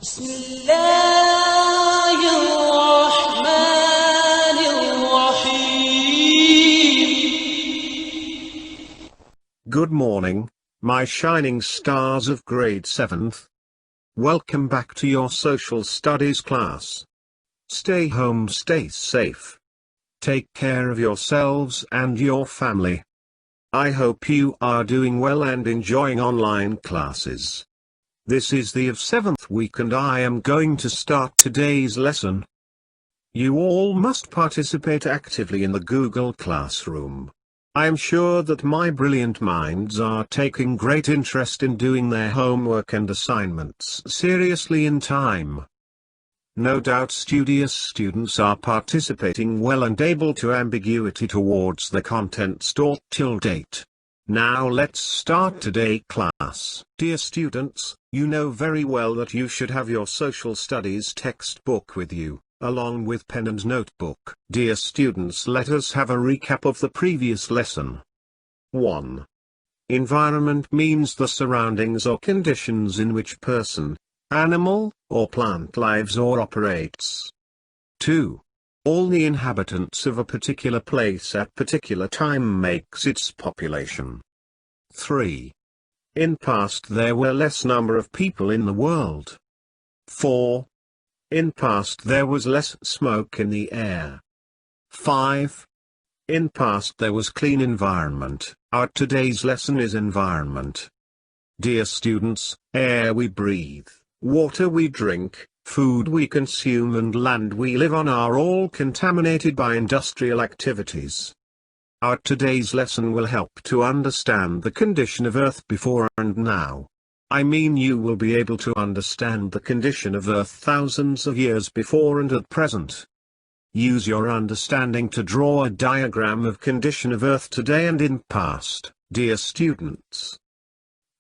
بسم الله الرحمن الرحيم. Good morning, my shining stars of grade 7th. Welcome back to your social studies class. Stay home, stay safe. Take care of yourselves and your family. I hope you are doing well and enjoying online classes. This is the of 7th week and I am going to start today's lesson. You all must participate actively in the Google Classroom. I am sure that my brilliant minds are taking great interest in doing their homework and assignments seriously in time. No doubt studious students are participating well and able to ambiguity towards the contents taught till date. Now let's start today's class. Dear students, you know very well that you should have your social studies textbook with you, along with pen and notebook. Dear students, let us have a recap of the previous lesson. 1. Environment means the surroundings or conditions in which person, animal, or plant lives or operates. 2. All the inhabitants of a particular place at particular time makes its population. 3. In past there were less number of people in the world. 4. In past there was less smoke in the air. 5. In past there was clean environment. Our today's lesson is environment. Dear students, air we breathe, water we drink, food we consume and land we live on are all contaminated by industrial activities. Our today's lesson will help to understand the condition of Earth before and now. I mean you will be able to understand the condition of Earth thousands of years before and at present. Use your understanding to draw a diagram of condition of Earth today and in past, dear students.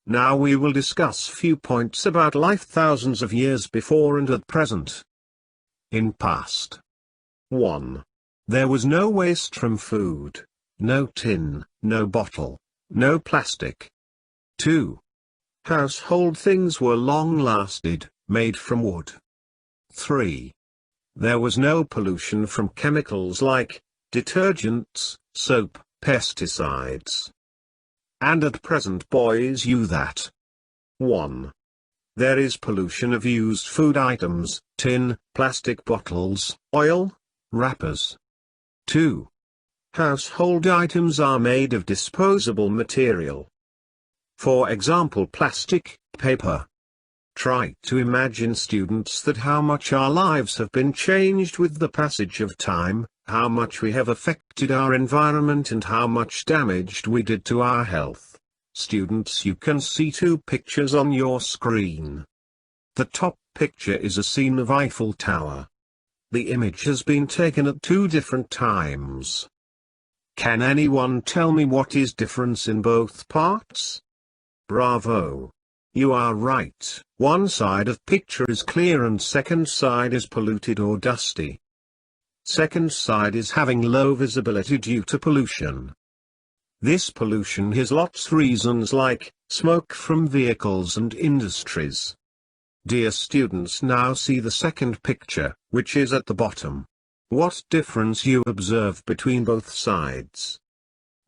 Now we will discuss few points about life thousands of years before and at present. In past. 1. There was no waste from food, no tin, no bottle, no plastic. 2. Household things were long-lasted, made from wood. 3. There was no pollution from chemicals like detergents, soap, pesticides. And at present boys you that. 1. There is pollution of used food items, tin, plastic bottles, oil, wrappers. 2. Household items are made of disposable material. For example, plastic, paper. Try to imagine, students, that how much our lives have been changed with the passage of time, how much we have affected our environment and how much damage we did to our health. Students, you can see two pictures on your screen. The top picture is a scene of Eiffel Tower. The image has been taken at two different times. Can anyone tell me what is difference in both parts? Bravo! You are right. One side of picture is clear and second side is polluted or dusty. Second side is having low visibility due to pollution. This pollution has lots reasons like smoke from vehicles and industries. Dear students, now see the second picture, which is at the bottom. What difference you observe between both sides?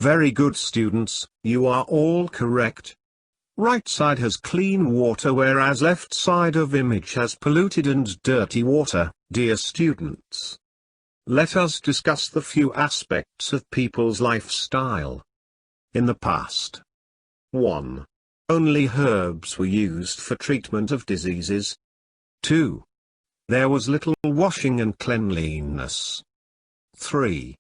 Very good, students, you are all correct. Right side has clean water whereas left side of image has polluted and dirty water. Dear students, let us discuss the few aspects of people's lifestyle. In the past. 1. Only herbs were used for treatment of diseases. 2. There was little washing and cleanliness. 3.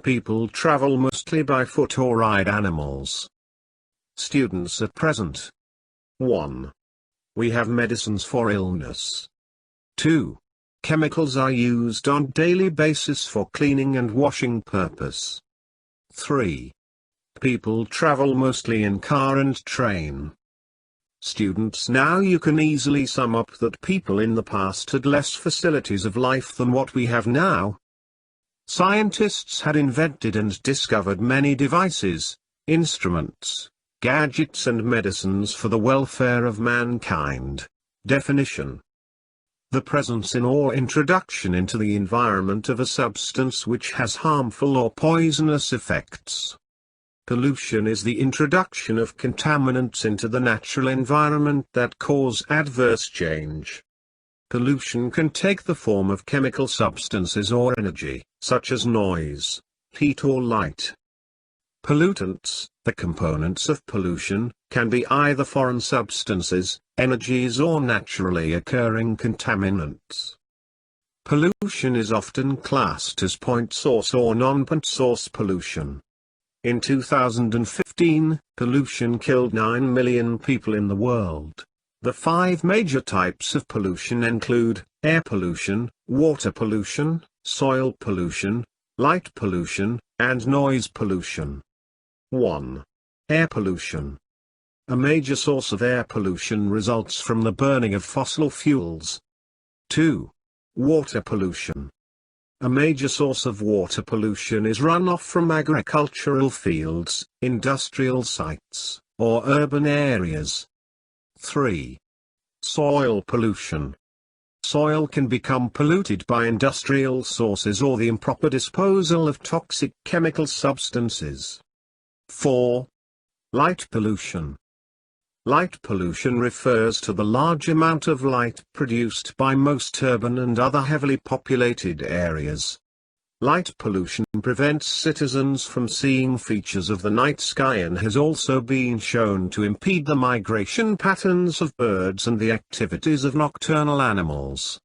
People travel mostly by foot or ride animals. Students at present. 1. We have medicines for illness. 2. Chemicals are used on daily basis for cleaning and washing purpose. 3. People travel mostly in car and train. Students, now you can easily sum up that people in the past had less facilities of life than what we have now. Scientists had invented and discovered many devices, instruments, gadgets and medicines for the welfare of mankind. Definition. The presence in or introduction into the environment of a substance which has harmful or poisonous effects. Pollution is the introduction of contaminants into the natural environment that cause adverse change. Pollution can take the form of chemical substances or energy, such as noise, heat or light. Pollutants, the components of pollution, can be either foreign substances, energies or naturally occurring contaminants. Pollution is often classed as point source or non-point source pollution. In 2015, pollution killed 9 million people in the world. The 5 major types of pollution include air pollution, water pollution, soil pollution, light pollution, and noise pollution. 1. Air pollution. A major source of air pollution results from the burning of fossil fuels. 2. Water pollution. A major source of water pollution is runoff from agricultural fields, industrial sites, or urban areas. 3. Soil pollution. Soil can become polluted by industrial sources or the improper disposal of toxic chemical substances. 4. Light pollution. Light pollution refers to the large amount of light produced by most urban and other heavily populated areas. Light pollution prevents citizens from seeing features of the night sky and has also been shown to impede the migration patterns of birds and the activities of nocturnal animals.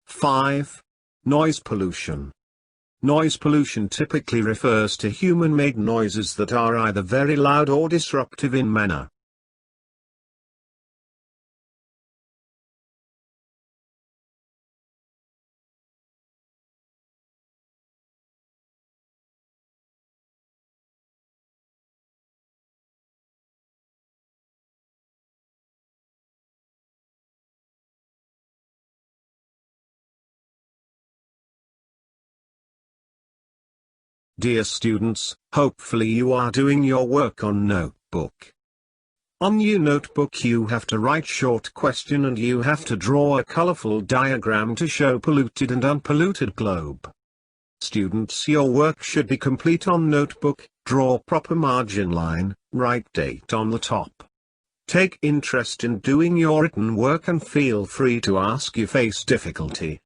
5. Noise pollution. Noise pollution typically refers to human-made noises that are either very loud or disruptive in manner. Dear students, hopefully you are doing your work on notebook. On your notebook you have to write short question and you have to draw a colorful diagram to show polluted and unpolluted globe. Students, your work should be complete on notebook, draw proper margin line, write date on the top. Take interest in doing your written work and feel free to ask if you face difficulty.